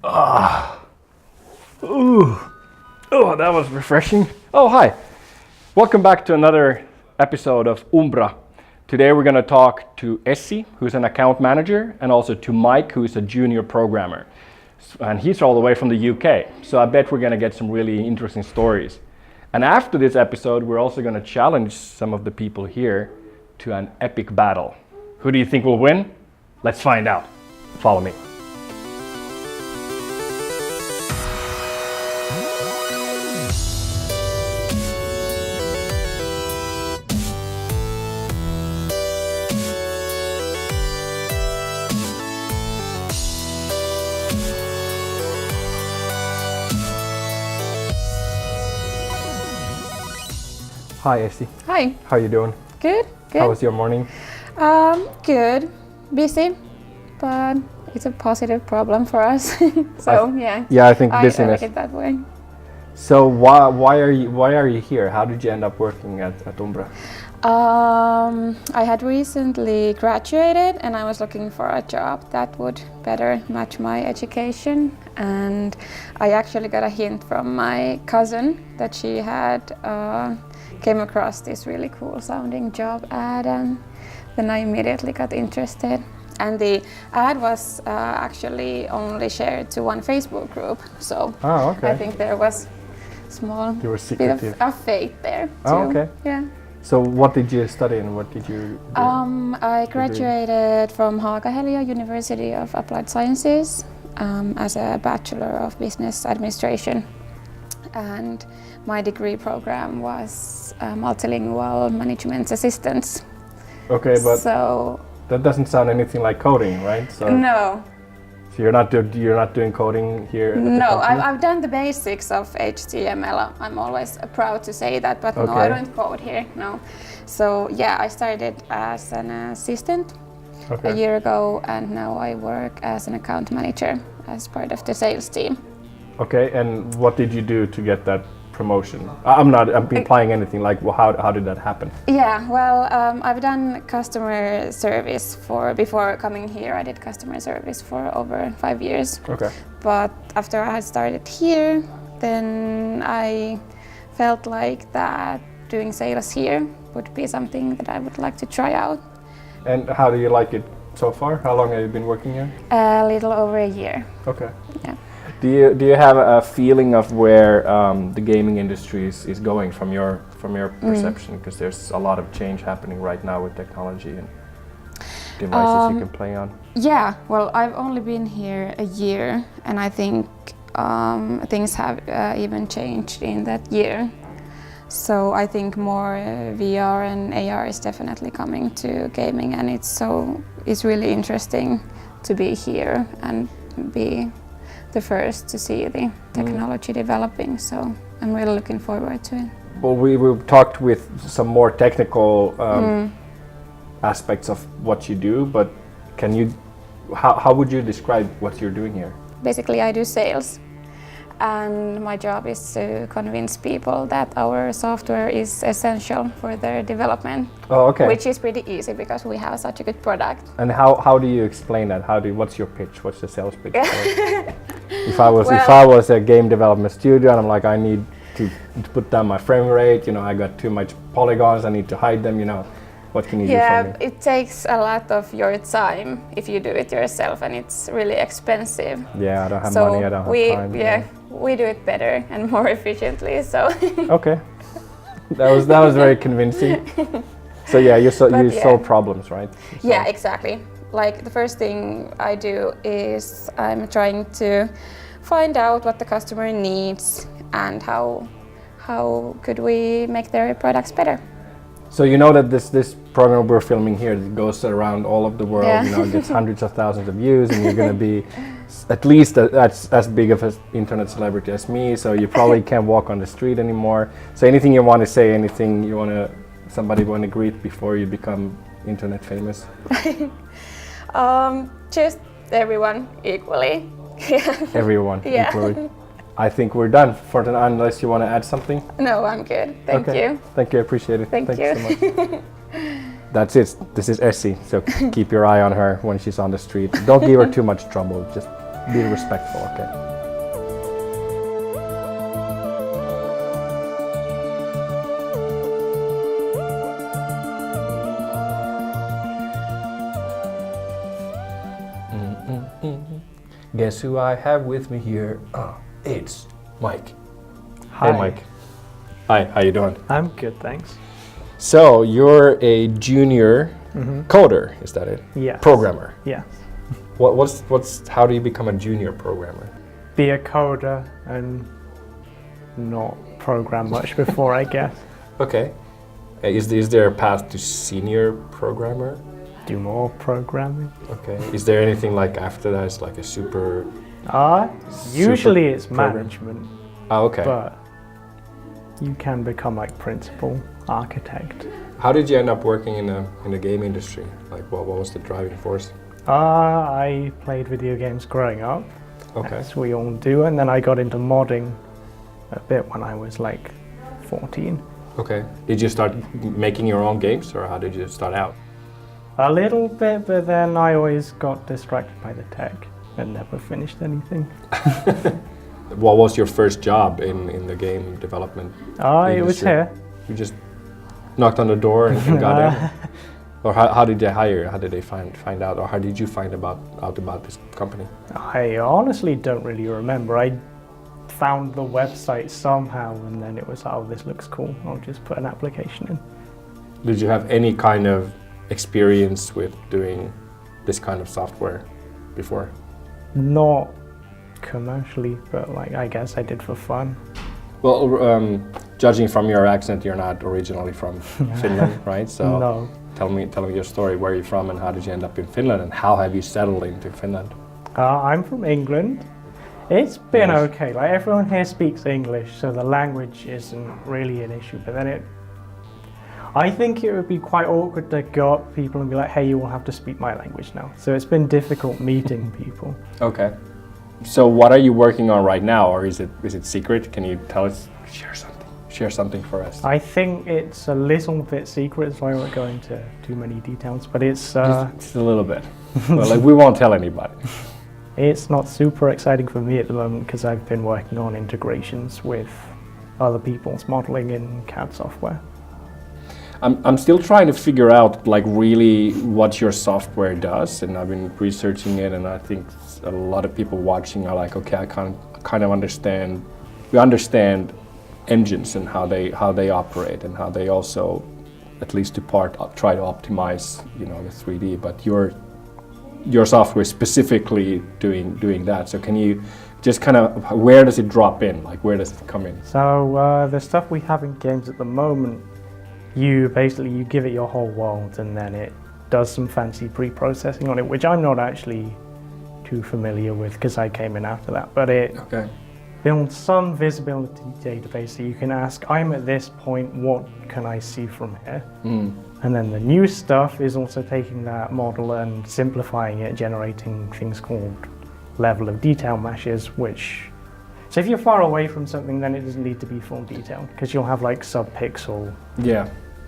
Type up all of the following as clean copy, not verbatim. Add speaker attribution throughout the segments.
Speaker 1: Ah, ooh, oh, that was refreshing. Oh, hi. Welcome back to another episode of Umbra. Today we're going to talk to Essi, who's an account manager, and also to Mike, who's a junior programmer. And he's all the way from the UK. So I bet we're going to get some really interesting stories. And after this episode, we're also going to challenge some of the people here to an epic battle. Who do you think will win? Let's find out. Follow me. Hi, Essi.
Speaker 2: Hi.
Speaker 1: How are you doing?
Speaker 2: Good.
Speaker 1: How was your morning?
Speaker 2: Good. Busy, but it's a positive problem for us. Yeah.
Speaker 1: Yeah, I think
Speaker 2: I
Speaker 1: busyness.
Speaker 2: like it that way.
Speaker 1: So why are you here? How did you end up working at Umbra?
Speaker 2: I had recently graduated and I was looking for a job that would better match my education, and I actually got a hint from my cousin that she had came across this really cool sounding job ad, and then I immediately got interested. And the ad was actually only shared to one Facebook group, so I think there was small bit of fate there too.
Speaker 1: Oh, okay.
Speaker 2: Yeah.
Speaker 1: So what did you study and what did you do?
Speaker 2: I graduated from Haaga-Helia University of Applied Sciences as a Bachelor of Business Administration, and my degree program was multilingual management assistance.
Speaker 1: Okay, but
Speaker 2: so
Speaker 1: that doesn't sound anything like coding, right? So
Speaker 2: no.
Speaker 1: So you're not doing coding here?
Speaker 2: No, I've done the basics of HTML. I'm always proud to say that, but no, I don't code here. No. So yeah, I started as an assistant a year ago, and now I work as an account manager as part of the sales team.
Speaker 1: Okay, and what did you do to get that promotion? I'm implying anything, like how did that happen?
Speaker 2: Yeah, well, I've done customer service before coming here. I did customer service for over 5 years.
Speaker 1: Okay.
Speaker 2: But after I had started here, then I felt like that doing sales here would be something that I would like to try out. And
Speaker 1: how do you like it so far? How long have you been working here?
Speaker 2: A little over a year.
Speaker 1: Okay.
Speaker 2: Yeah.
Speaker 1: Do you have a feeling of where the gaming industry is going from your perception? Because there's a lot of change happening right now with technology and devices you can play on.
Speaker 2: Yeah, well, I've only been here a year, and I think things have even changed in that year. So I think more VR and AR is definitely coming to gaming, and it's really interesting to be here and be the first to see the technology developing, so I'm really looking forward to it.
Speaker 1: Well, we've talked with some more technical aspects of what you do, but how would you describe what you're doing here?
Speaker 2: Basically, I do sales, and my job is to convince people that our software is essential for their development.
Speaker 1: Oh, okay.
Speaker 2: Which is pretty easy because we have such a good product.
Speaker 1: And how do you explain that? What's your pitch? What's the sales pitch? If I was a game development studio and I'm like, I need to put down my frame rate, I got too much polygons, I need to hide them, what can you do for me?
Speaker 2: Yeah, it takes a lot of your time if you do it yourself, and it's really expensive.
Speaker 1: Yeah, I don't have money, I don't have time.
Speaker 2: Yeah, we do it better and more efficiently, so.
Speaker 1: Okay, that was very convincing. So yeah, you solve problems, right?
Speaker 2: Yeah, exactly. Like the first thing I do is I'm trying to find out what the customer needs and how could we make their products better.
Speaker 1: So you know that this program we're filming here goes around all of the world, gets hundreds of thousands of views, and you're going to be at least as big of an internet celebrity as me, so you probably can't walk on the street anymore. So anything you want to say, anything somebody want to greet before you become internet famous?
Speaker 2: Just everyone equally.
Speaker 1: Everyone equally. I think we're done for tonight, unless you want to add something.
Speaker 2: No, I'm good. Thank you.
Speaker 1: Thank you, I appreciate it.
Speaker 2: Thank you
Speaker 1: so much. That's it. This is Essi, so keep your eye on her when she's on the street. Don't give her too much trouble. Just Be respectful, okay. Guess who I have with me here? It's Mike.
Speaker 3: Hi.
Speaker 1: Hey, Mike. Hi, how you doing?
Speaker 3: I'm good, thanks.
Speaker 1: So you're a junior coder, is that it?
Speaker 3: Yes.
Speaker 1: Programmer.
Speaker 3: Yes.
Speaker 1: How do you become a junior programmer?
Speaker 3: Be a coder and not program much before, I guess.
Speaker 1: Okay. Is there a path to senior programmer?
Speaker 3: Do more programming.
Speaker 1: Okay. Is there anything like after that? It's like a super.
Speaker 3: Usually it's
Speaker 1: program.
Speaker 3: management,
Speaker 1: Oh, okay.
Speaker 3: but you can become like principal architect.
Speaker 1: How did you end up working in the game industry? Like, what was the driving force?
Speaker 3: I played video games growing up,
Speaker 1: Okay.
Speaker 3: as we all do, and then I got into modding a bit when I was like 14.
Speaker 1: Okay. Did you start making your own games, or how did you start out?
Speaker 3: A little bit, but then I always got distracted by the tech and never finished anything.
Speaker 1: What was your first job in the game development?
Speaker 3: It was
Speaker 1: industry?
Speaker 3: here.
Speaker 1: You just knocked on the door and got in? Or how did they hire you? How did they find out? Or how did you find out about this company?
Speaker 3: I honestly don't really remember. I found the website somehow and then it was, oh, this looks cool. I'll just put an application in.
Speaker 1: Did you have any kind of experience with doing this kind of software before?
Speaker 3: Not commercially, but like I guess I did for fun.
Speaker 1: Well, judging from your accent, you're not originally from Finland, right? So
Speaker 3: No.
Speaker 1: tell me your story. Where are you from, and how did you end up in Finland, and how have you settled into Finland?
Speaker 3: I'm from England. It's been
Speaker 1: Nice.
Speaker 3: okay. Like everyone here speaks English, so the language isn't really an issue. But then I think it would be quite awkward to go up to people and be like, hey, you will have to speak my language now. So it's been difficult meeting people.
Speaker 1: Okay. So what are you working on right now, or is it secret? Can you tell us? Share something for us.
Speaker 3: I think it's a little bit secret, so I won't go into too many details. But it's
Speaker 1: Just a little bit. Well, like we won't tell anybody.
Speaker 3: it's not super exciting for me at the moment because I've been working on integrations with other people's modeling in CAD software.
Speaker 1: I'm still trying to figure out like really what your software does, and I've been researching it, and I think a lot of people watching are like, okay, I kind of understand. We understand engines and how they operate, and how they also, at least to part, try to optimize, the 3D. But your software is specifically doing that. So can you just kind of, where does it drop in? Like where does it come in?
Speaker 3: So the stuff we have in games at the moment, you give it your whole world and then it does some fancy pre-processing on it, which I'm not actually too familiar with because I came in after that. But it
Speaker 1: Okay.
Speaker 3: builds some visibility database so you can ask, I'm at this point, what can I see from here? And then the new stuff is also taking that model and simplifying it, generating things called level of detail meshes, so if you're far away from something, then it doesn't need to be full detail because you'll have like sub-pixel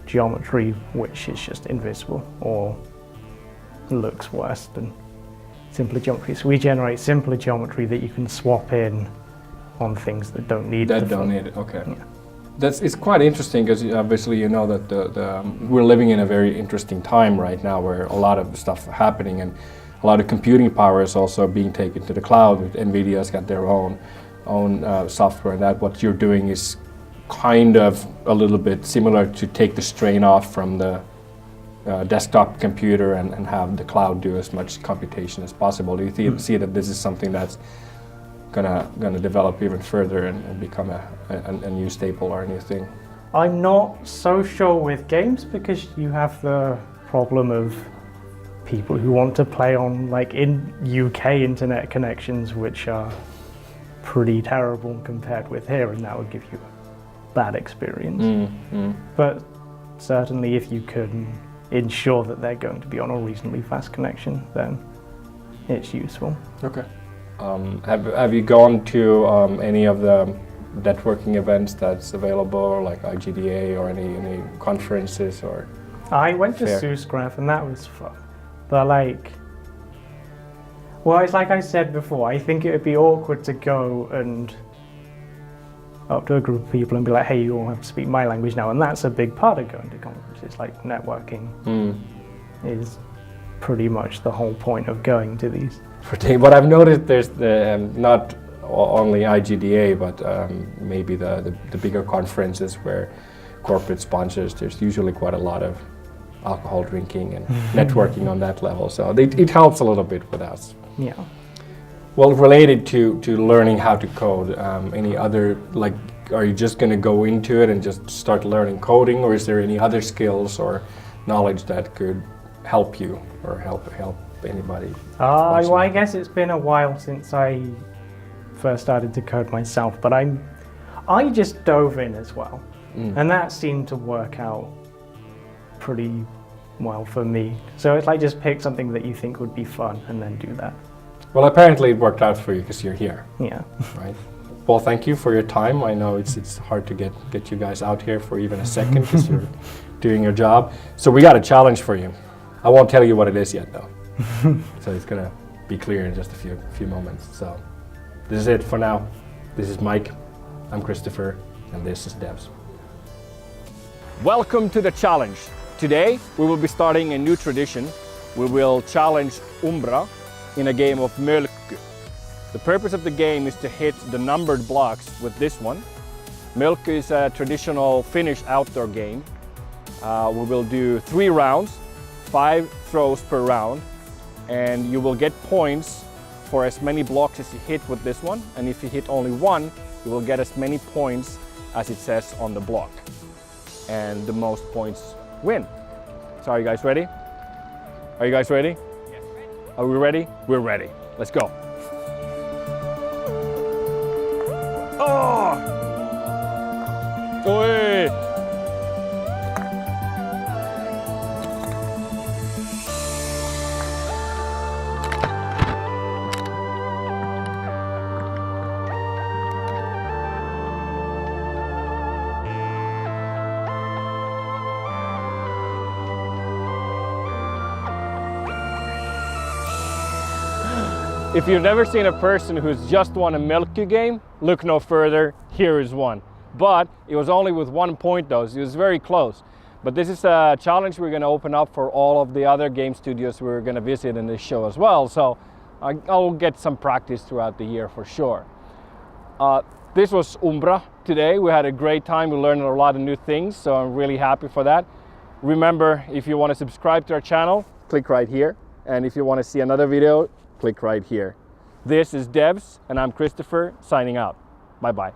Speaker 3: geometry, which is just invisible or looks worse than simpler geometry. So we generate simpler geometry that you can swap in on things that don't need
Speaker 1: it. Okay. Yeah. It's quite interesting because obviously you know that we're living in a very interesting time right now where a lot of stuff is happening, and a lot of computing power is also being taken to the cloud. NVIDIA's got their own software, and that what you're doing is kind of a little bit similar to take the strain off from the desktop computer and have the cloud do as much computation as possible. Do you see that this is something that's gonna develop even further and become a new staple or a new thing?
Speaker 3: I'm not so sure with games because you have the problem of people who want to play on like in UK internet connections, which are pretty terrible compared with here, and that would give you a bad experience. But certainly if you can ensure that they're going to be on a reasonably fast connection, then it's useful.
Speaker 1: Okay. Have you gone to any of the networking events that's available, like IGDA or any conferences or?
Speaker 3: I went to
Speaker 1: Fair.
Speaker 3: SUSGRAPH and that was fun, but like Well, it's like I said before, I think it would be awkward to go and up to a group of people and be like, hey, you all have to speak my language now. And that's a big part of going to conferences. Like networking is pretty much the whole point of going to these.
Speaker 1: What I've noticed, there's not only IGDA, but maybe the bigger conferences where corporate sponsors, there's usually quite a lot of alcohol drinking and networking on that level. So it helps a little bit with us.
Speaker 3: Yeah.
Speaker 1: Well, related to learning how to code, any other, like, are you just going to go into it and just start learning coding, or is there any other skills or knowledge that could help you or help anybody?
Speaker 3: Well, I guess it's been a while since I first started to code myself, but I just dove in as well, and that seemed to work out pretty well for me. So it's like just pick something that you think would be fun and then do that.
Speaker 1: Well, apparently it worked out for you because you're here.
Speaker 3: Yeah.
Speaker 1: Right. Well, thank you for your time. I know it's hard to get you guys out here for even a second because you're doing your job. So we got a challenge for you. I won't tell you what it is yet, though. So it's gonna be clear in just a few moments. So this is it for now. This is Mike. I'm Christopher, and this is Debs. Welcome to the challenge. Today we will be starting a new tradition. We will challenge Umbra in a game of Mölkky. The purpose of the game is to hit the numbered blocks with this one. Mölkky is a traditional Finnish outdoor game. We will do 3 rounds, 5 throws per round, and you will get points for as many blocks as you hit with this one. And if you hit only one, you will get as many points as it says on the block. And the most points win. So are you guys ready? Are you guys ready? Yes. Are we ready? We're ready. Let's go. Oh! Oi! If you've never seen a person who's just won a Mölkky game, look no further, here is one. But it was only with 1 point though, so it was very close. But this is a challenge we're going to open up for all of the other game studios we're going to visit in this show as well. So I'll get some practice throughout the year for sure. This was Umbra today. We had a great time. We learned a lot of new things, so I'm really happy for that. Remember, if you want to subscribe to our channel, click right here. And if you want to see another video, click right here. This is Debs, and I'm Christopher, signing out. Bye-bye.